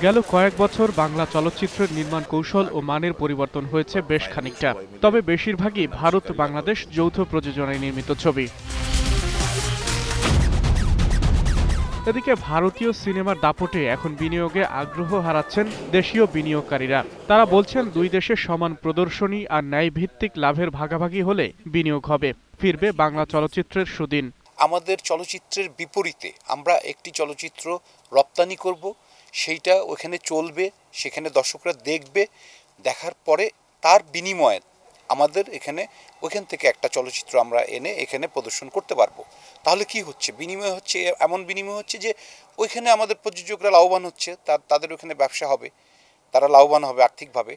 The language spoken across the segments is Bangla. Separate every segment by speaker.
Speaker 1: গেল কয়েক বছর বাংলা চলচ্চিত্রের নির্মাণ কৌশল ও মানের পরিবর্তন হয়েছে বেশ খানিকটা, তবে বেশিরভাগই ভারত বাংলাদেশ যৌথ প্রযোজনায় নির্মিত ছবি। এদিকে ভারতীয় সিনেমার দাপটে এখন বিনিয়োগে আগ্রহ হারাচ্ছেন দেশীয় বিনিয়োগকারীরা। তারা বলছেন দুই দেশের সমান প্রদর্শনী আর ন্যায়ভিত্তিক লাভের ভাগাভাগি হলে বিনিয়োগ হবে, ফিরবে বাংলা চলচ্চিত্রের সুদিন।
Speaker 2: আমাদের চলচ্চিত্রের বিপরীতে আমরা একটি চলচ্চিত্র রপ্তানি করব, সেইটা ওখানে চলবে, সেখানে দর্শকরা দেখবে, দেখার পরে তার বিনিময়ে আমাদের ওইখান থেকে একটা চলচ্চিত্র আমরা এনে এখানে প্রদর্শন করতে পারবো। তাহলে কি হচ্ছে, বিনিময় হচ্ছে, এমন বিনিময় হচ্ছে যে ওইখানে আমাদের প্রযোজকরা লাভবান হচ্ছে, তাদের ওখানে ব্যবসা হবে, তারা লাভবান হবে আর্থিকভাবে।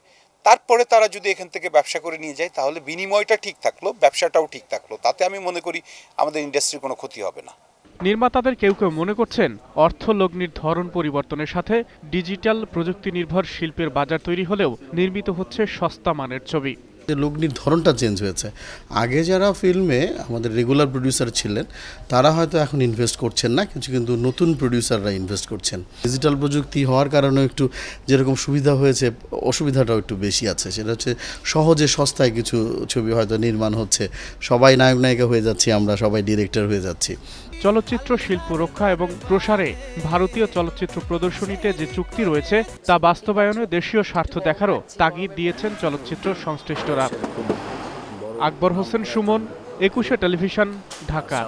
Speaker 2: তারপরে তারা যদি এখান থেকে ব্যবসা করে নিয়ে যায় তাহলে বিনিময়টা ঠিক থাকলো, ব্যবসাটাও ঠিক থাকলো, তাতে আমি মনে করি আমাদের ইন্ডাস্ট্রির কোনো ক্ষতি হবে না।
Speaker 1: নির্মাতাদের কেউ কেউ মনে করছেন অর্থলগ্নির ধরন পরিবর্তনের সাথে ডিজিটাল প্রযুক্তি নির্ভর শিল্পের বাজার তৈরি হলেও নির্মিত হচ্ছে সস্তা মানের ছবি।
Speaker 3: লগ্নির ধরনটা চেঞ্জ হয়েছে। আগে যারা ফিল্মে আমাদের রেগুলার প্রডিউসার ছিলেন তারা হয়তো এখন ইনভেস্ট করছেন না, কিন্তু নতুন প্রডিউসাররা ইনভেস্ট করছেন। ডিজিটাল প্রযুক্তি হওয়ার কারণে একটু যেরকম সুবিধা হয়েছে অসুবিধাটাও একটু বেশি আছে। সেটা হচ্ছে সহজে সস্তায় কিছু ছবি হয়তো নির্মাণ হচ্ছে, সবাই নায়ক নায়িকা হয়ে যাচ্ছি, আমরা সবাই ডিরেক্টর হয়ে যাচ্ছি।
Speaker 1: চলচ্চিত্র শিল্প রক্ষা এবং প্রসারে ভারতীয় চলচ্চিত্র প্রদর্শনীতে যে চুক্তি রয়েছে তা বাস্তবায়নে দেশীয় স্বার্থ দেখারও তাগিদ দিয়েছেন চলচ্চিত্র সংশ্লিষ্টরা। আকবর হোসেন সুমন, 21 টেলিভিশন, ঢাকা।